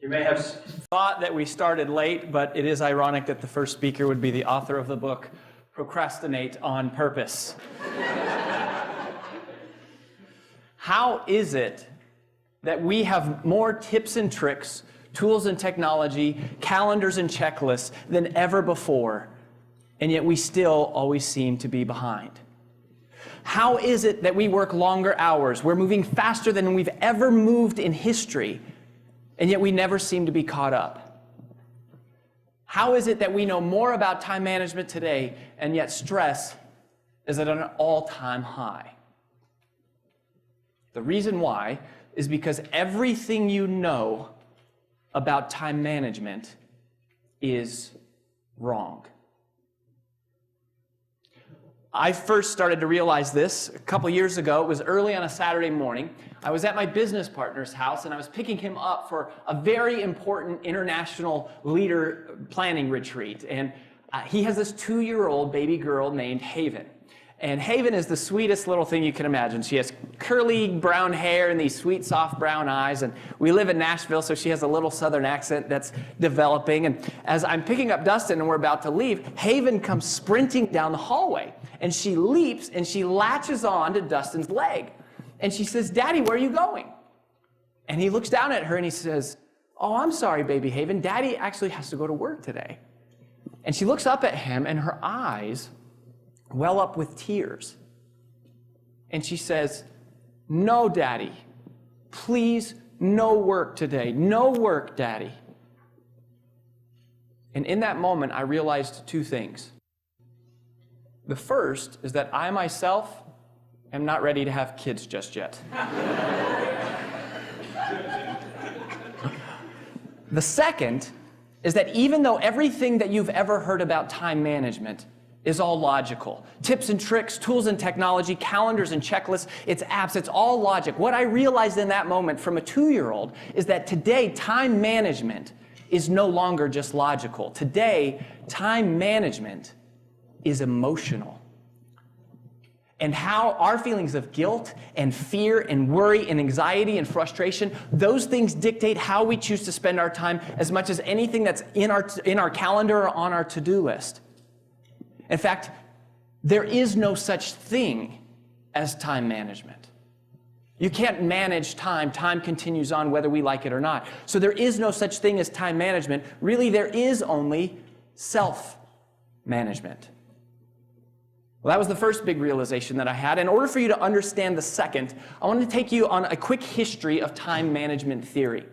You may have thought that we started late, but it is ironic that the first speaker would be the author of the book, Procrastinate on Purpose. How is it that we have more tips and tricks, tools and technology, calendars and checklists than ever before, and yet we still always seem to be behind? How is it that we work longer hours? We're moving faster than we've ever moved in history, and yet we never seem to be caught up? How is it that we know more about time management today, and yet stress is at an all-time high? The reason why is because everything you know about time management is wrong. I first started to realize this a couple years ago. It was early on a Saturday morning. I was at my business partner's house, and I was picking him up for a very important international leader planning retreat. And he has this 2-year-old baby girl named Haven. And Haven is the sweetest little thing you can imagine. She has curly brown hair and these sweet, soft brown eyes. And we live in Nashville, so she has a little southern accent that's developing. And as I'm picking up Dustin and we're about to leave, Haven comes sprinting down the hallway. And she leaps and she latches on to Dustin's leg. And she says, "Daddy, where are you going?" And he looks down at her and he says, "Oh, I'm sorry, baby Haven. Daddy actually has to go to work today." And she looks up at him and her eyes well up with tears. And she says, "No, Daddy. Please, no work today. No work, Daddy." And in that moment, I realized two things. The first is that I myself am not ready to have kids just yet. The second is that even though everything that you've ever heard about time management is all logical, tips and tricks, tools and technology, calendars and checklists, it's apps, it's all logic. What I realized in that moment from a 2-year-old is that today time management is no longer just logical. Today, time management is emotional. And how our feelings of guilt and fear and worry and anxiety and frustration, those things dictate how we choose to spend our time as much as anything that's in our calendar or on our to-do list. In fact, there is no such thing as time management. You can't manage time. Time continues on whether we like it or not. So there is no such thing as time management. Really, there is only self-management. Well, that was the first big realization that I had. In order for you to understand the second, I want to take you on a quick history of time management theory.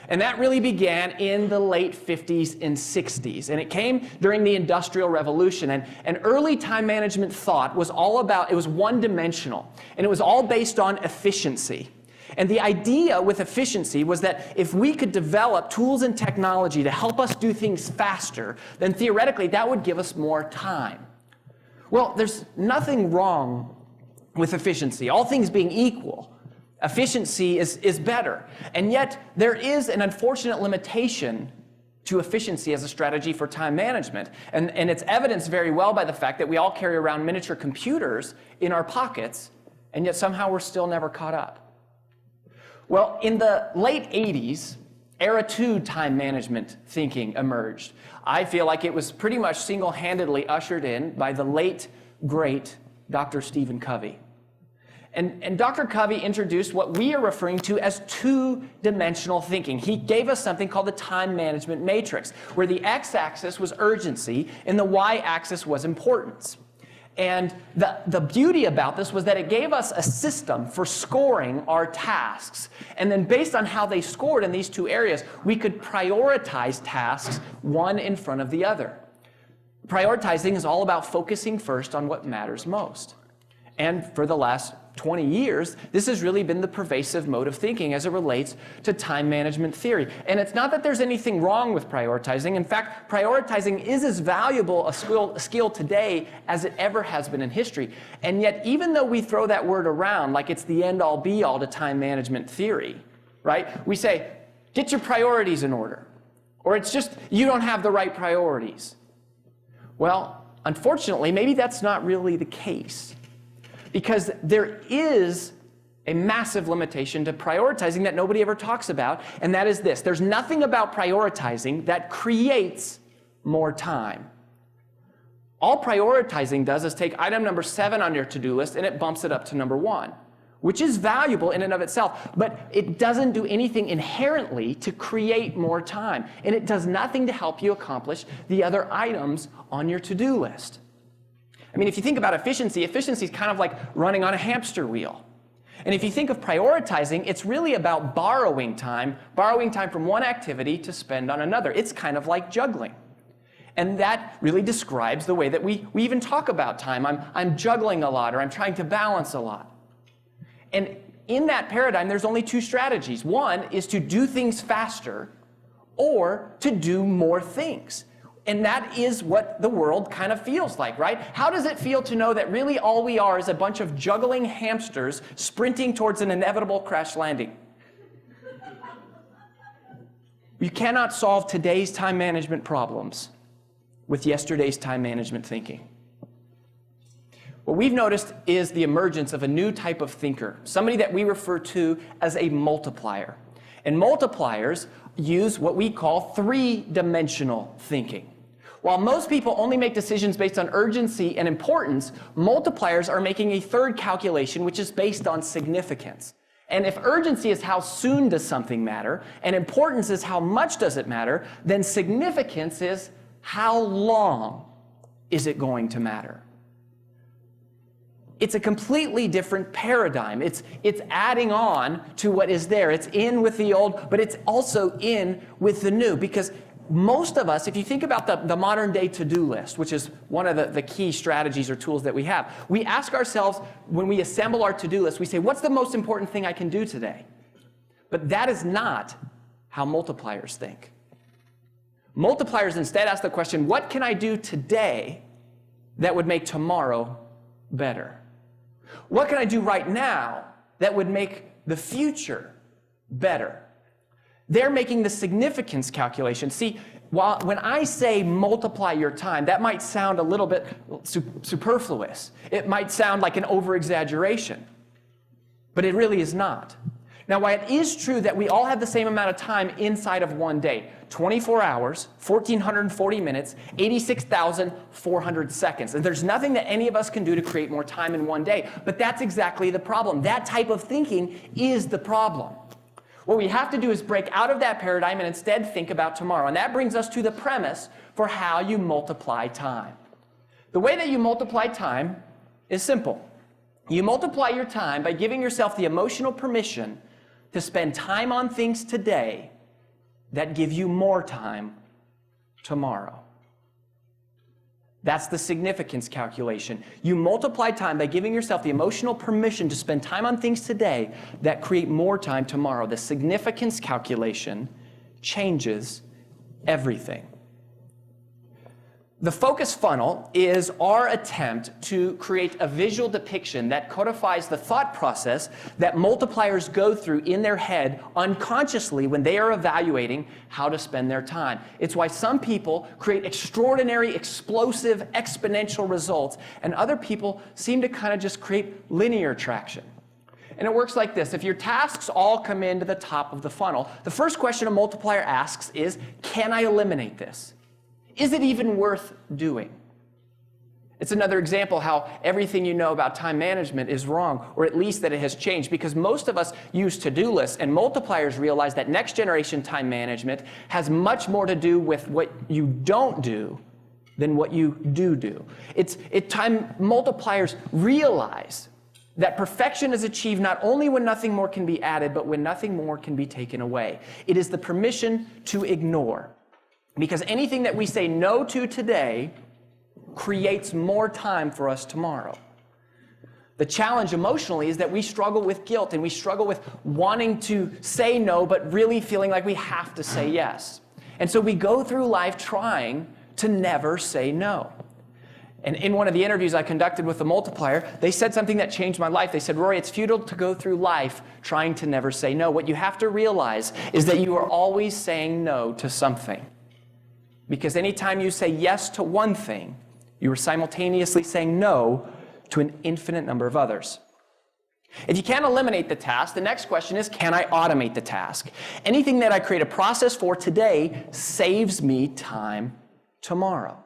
And that really began in the late 50s and 60s. And it came during the Industrial Revolution. And early time management thought was all about, it was one-dimensional. And it was all based on efficiency. And the idea with efficiency was that if we could develop tools and technology to help us do things faster, then theoretically that would give us more time. Well, there's nothing wrong with efficiency. All things being equal, efficiency is better. And yet, there is an unfortunate limitation to efficiency as a strategy for time management. And it's evidenced very well by the fact that we all carry around miniature computers in our pockets, and yet somehow we're still never caught up. Well, in the late 80s, Era 2 time management thinking emerged. I feel like it was pretty much single-handedly ushered in by the late, great Dr. Stephen Covey. And Dr. Covey introduced what we are referring to as two-dimensional thinking. He gave us something called the time management matrix, where the x-axis was urgency and the y-axis was importance. And the beauty about this was that it gave us a system for scoring our tasks. And then based on how they scored in these two areas, we could prioritize tasks one in front of the other. Prioritizing is all about focusing first on what matters most. And for the last 20 years, this has really been the pervasive mode of thinking as it relates to time management theory. And it's not that there's anything wrong with prioritizing. In fact, prioritizing is as valuable a skill today as it ever has been in history. And yet, even though we throw that word around like it's the end-all be-all to time management theory, right? We say, get your priorities in order. Or it's just, you don't have the right priorities. Well, unfortunately, maybe that's not really the case. Because there is a massive limitation to prioritizing that nobody ever talks about, and that is this. There's nothing about prioritizing that creates more time. All prioritizing does is take item number 7 on your to-do list and it bumps it up to number 1, which is valuable in and of itself, but it doesn't do anything inherently to create more time, and it does nothing to help you accomplish the other items on your to-do list. I mean, if you think about efficiency, efficiency is kind of like running on a hamster wheel. And if you think of prioritizing, it's really about borrowing time from one activity to spend on another. It's kind of like juggling. And that really describes the way that we even talk about time. I'm juggling a lot, or I'm trying to balance a lot. And in that paradigm, there's only 2 strategies. One is to do things faster or to do more things. And that is what the world kind of feels like, right? How does it feel to know that really all we are is a bunch of juggling hamsters sprinting towards an inevitable crash landing? You cannot solve today's time management problems with yesterday's time management thinking. What we've noticed is the emergence of a new type of thinker, somebody that we refer to as a multiplier. And multipliers use what we call 3-dimensional thinking. While most people only make decisions based on urgency and importance, multipliers are making a third calculation which is based on significance. And if urgency is how soon does something matter, and importance is how much does it matter, then significance is how long is it going to matter. It's a completely different paradigm. It's adding on to what is there. It's in with the old, but it's also in with the new, because most of us, if you think about the modern day to-do list, which is one of the key strategies or tools that we have, we ask ourselves, when we assemble our to-do list, we say, what's the most important thing I can do today? But that is not how multipliers think. Multipliers instead ask the question, what can I do today that would make tomorrow better? What can I do right now that would make the future better? They're making the significance calculation. See, when I say multiply your time, that might sound a little bit superfluous. It might sound like an over-exaggeration, but it really is not. Now, while it is true that we all have the same amount of time inside of one day, 24 hours, 1,440 minutes, 86,400 seconds. And there's nothing that any of us can do to create more time in one day. But that's exactly the problem. That type of thinking is the problem. What we have to do is break out of that paradigm and instead think about tomorrow. And that brings us to the premise for how you multiply time. The way that you multiply time is simple. You multiply your time by giving yourself the emotional permission to spend time on things today that give you more time tomorrow. That's the significance calculation. You multiply time by giving yourself the emotional permission to spend time on things today that create more time tomorrow. The significance calculation changes everything. The focus funnel is our attempt to create a visual depiction that codifies the thought process that multipliers go through in their head unconsciously when they are evaluating how to spend their time. It's why some people create extraordinary, explosive, exponential results, and other people seem to kind of just create linear traction. And it works like this. If your tasks all come into the top of the funnel, the first question a multiplier asks is, can I eliminate this? Is it even worth doing? It's another example how everything you know about time management is wrong, or at least that it has changed, because most of us use to-do lists, and multipliers realize that next generation time management has much more to do with what you don't do than what you do. Time multipliers realize that perfection is achieved not only when nothing more can be added, but when nothing more can be taken away. It is the permission to ignore. Because anything that we say no to today creates more time for us tomorrow. The challenge emotionally is that we struggle with guilt, and we struggle with wanting to say no, but really feeling like we have to say yes. And so we go through life trying to never say no. And in one of the interviews I conducted with the multiplier, they said something that changed my life. They said, Rory, it's futile to go through life trying to never say no. What you have to realize is that you are always saying no to something. Because anytime you say yes to one thing, you are simultaneously saying no to an infinite number of others. If you can't eliminate the task, the next question is, can I automate the task? Anything that I create a process for today saves me time tomorrow.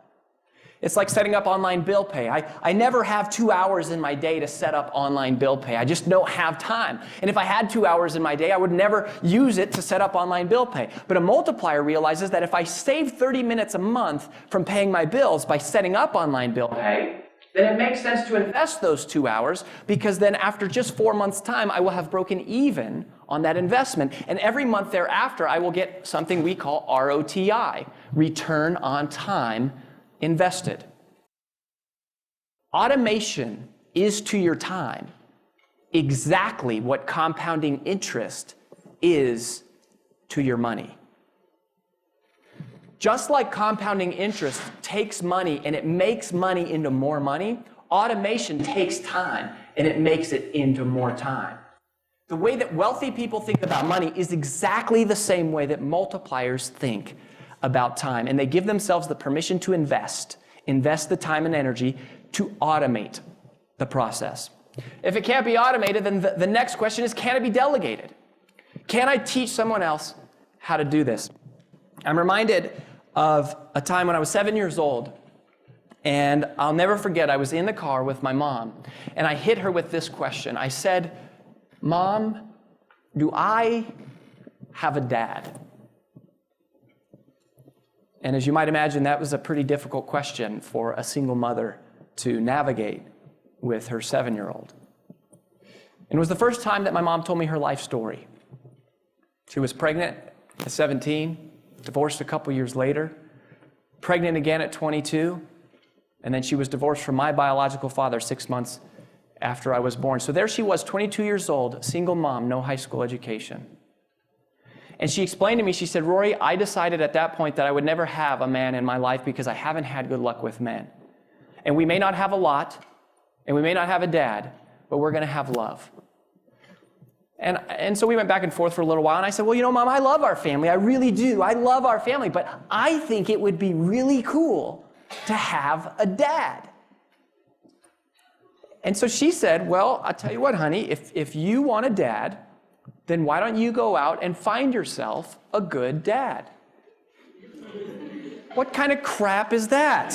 It's like setting up online bill pay. I never have 2 hours in my day to set up online bill pay. I just don't have time. And if I had 2 hours in my day, I would never use it to set up online bill pay. But a multiplier realizes that if I save 30 minutes a month from paying my bills by setting up online bill pay, then it makes sense to invest those 2 hours, because then after just 4 months' time, I will have broken even on that investment. And every month thereafter, I will get something we call ROTI, return on time invested. Automation is to your time exactly what compounding interest is to your money. Just like compounding interest takes money and it makes money into more money, automation takes time and it makes it into more time. The way that wealthy people think about money is exactly the same way that multipliers think about time. And they give themselves the permission to invest the time and energy to automate the process. If it can't be automated, then the next question is, can it be delegated? Can I teach someone else how to do this? I'm reminded of a time when I was 7 years old, and I'll never forget, I was in the car with my mom, and I hit her with this question. I said, "Mom, do I have a dad?" And as you might imagine, that was a pretty difficult question for a single mother to navigate with her 7-year-old. And it was the first time that my mom told me her life story. She was pregnant at 17, divorced a couple years later, pregnant again at 22, and then she was divorced from my biological father 6 months after I was born. So there she was, 22 years old, single mom, no high school education. And she explained to me, she said, "Rory, I decided at that point that I would never have a man in my life because I haven't had good luck with men. And we may not have a lot, and we may not have a dad, but we're going to have love." And so we went back and forth for a little while, and I said, "Well, you know, Mom, I love our family. I really do. I love our family, but I think it would be really cool to have a dad." And so she said, "Well, I'll tell you what, honey, if you want a dad, then why don't you go out and find yourself a good dad?" What kind of crap is that?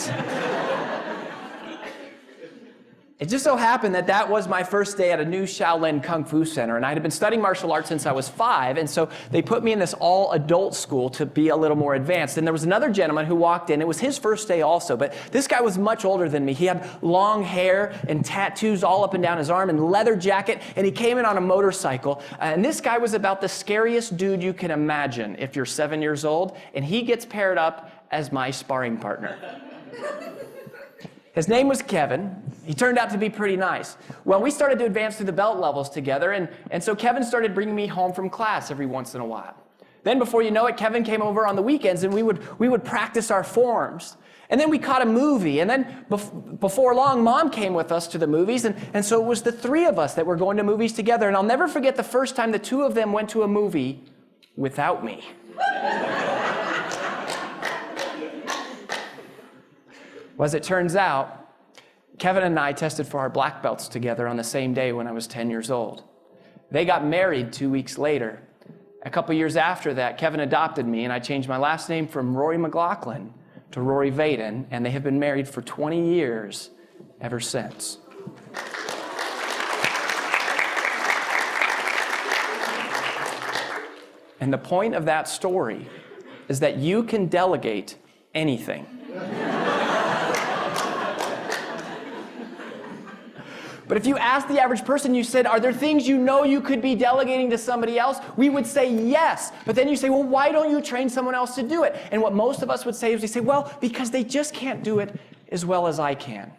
It just so happened that that was my first day at a new Shaolin Kung Fu center, and I had been studying martial arts since I was 5, and so they put me in this all-adult school to be a little more advanced. And there was another gentleman who walked in. It was his first day also, but this guy was much older than me. He had long hair and tattoos all up and down his arm and leather jacket, and he came in on a motorcycle. And this guy was about the scariest dude you can imagine if you're 7 years old, and he gets paired up as my sparring partner. His name was Kevin. He turned out to be pretty nice. Well, we started to advance through the belt levels together, and so Kevin started bringing me home from class every once in a while. Then before you know it, Kevin came over on the weekends, and we would practice our forms. And then we caught a movie, and then before long, Mom came with us to the movies, and so it was the 3 of us that were going to movies together. And I'll never forget the first time the 2 of them went to a movie without me. Well, as it turns out, Kevin and I tested for our black belts together on the same day when I was 10 years old. They got married 2 weeks later. A couple years after that, Kevin adopted me, and I changed my last name from Rory McLaughlin to Rory Vaden, and they have been married for 20 years ever since. And the point of that story is that you can delegate anything. But if you ask the average person, you said, "Are there things you know you could be delegating to somebody else?" We would say yes. But then you say, "Well, why don't you train someone else to do it?" And what most of us would say is we say, "Well, because they just can't do it as well as I can."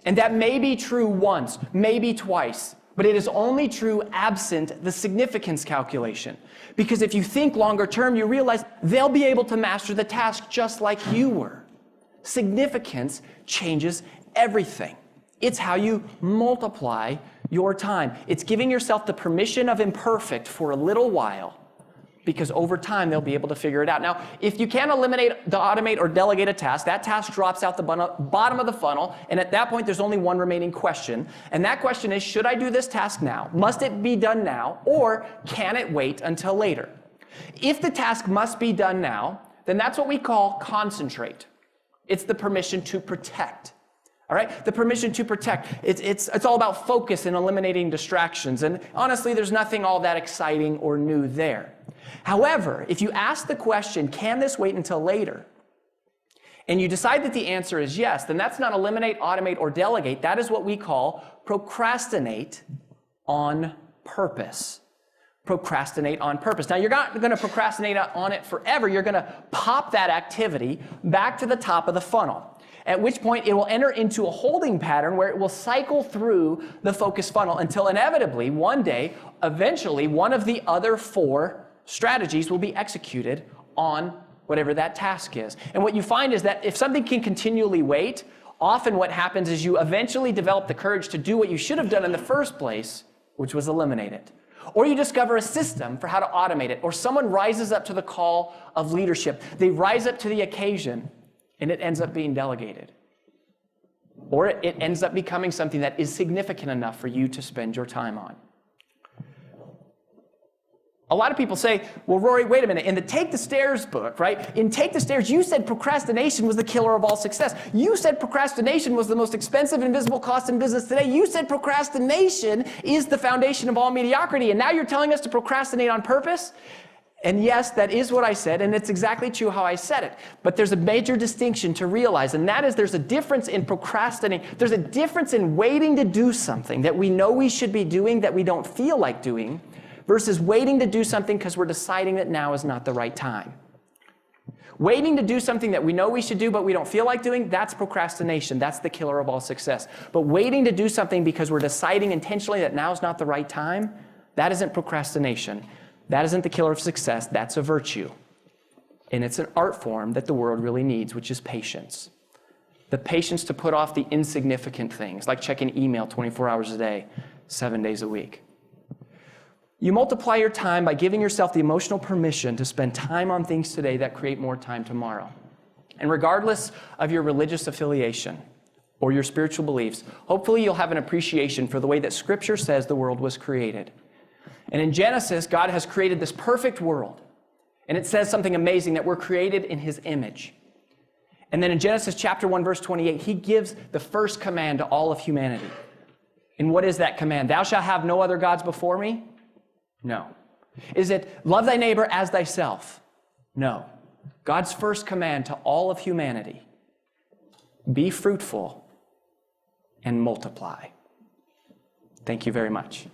And that may be true once, maybe twice, but it is only true absent the significance calculation. Because if you think longer term, you realize they'll be able to master the task just like you were. Significance changes everything. It's how you multiply your time. It's giving yourself the permission of imperfect for a little while because over time they'll be able to figure it out. Now, if you can't automate, or delegate a task, that task drops out the bottom of the funnel, and at that point there's only one remaining question, and that question is, should I do this task now? Must it be done now, or can it wait until later? If the task must be done now, then that's what we call concentrate. It's the permission to protect. All right, the permission to protect. It's all about focus and eliminating distractions. And honestly, there's nothing all that exciting or new there. However, if you ask the question, can this wait until later? And you decide that the answer is yes, then that's not eliminate, automate, or delegate. That is what we call procrastinate on purpose. Procrastinate on purpose. Now, you're not going to procrastinate on it forever. You're going to pop that activity back to the top of the funnel, at which point it will enter into a holding pattern where it will cycle through the focus funnel until inevitably, one day, eventually, one of the other 4 strategies will be executed on whatever that task is. And what you find is that if something can continually wait, often what happens is you eventually develop the courage to do what you should have done in the first place, which was eliminate it. Or you discover a system for how to automate it, or someone rises up to the call of leadership. They rise up to the occasion, and it ends up being delegated. Or it ends up becoming something that is significant enough for you to spend your time on. A lot of people say, well, Rory, wait a minute. In the Take the Stairs book, right? In Take the Stairs, you said procrastination was the killer of all success. You said procrastination was the most expensive invisible cost in business today. You said procrastination is the foundation of all mediocrity. And now you're telling us to procrastinate on purpose? And yes, that is what I said, and it's exactly true how I said it. But there's a major distinction to realize, and that is there's a difference in procrastinating. There's a difference in waiting to do something that we know we should be doing that we don't feel like doing, versus waiting to do something because we're deciding that now is not the right time. Waiting to do something that we know we should do but we don't feel like doing, that's procrastination. That's the killer of all success. But waiting to do something because we're deciding intentionally that now is not the right time, that isn't procrastination. That isn't the killer of success. That's a virtue. And it's an art form that the world really needs, which is patience. The patience to put off the insignificant things, like checking email 24 hours a day, 7 days a week. You multiply your time by giving yourself the emotional permission to spend time on things today that create more time tomorrow. And regardless of your religious affiliation or your spiritual beliefs, hopefully you'll have an appreciation for the way that Scripture says the world was created. And in Genesis, God has created this perfect world. And it says something amazing, that we're created in His image. And then in Genesis chapter 1, verse 28, He gives the first command to all of humanity. And what is that command? Thou shalt have no other gods before me? No. Is it love thy neighbor as thyself? No. God's first command to all of humanity, be fruitful and multiply. Thank you very much.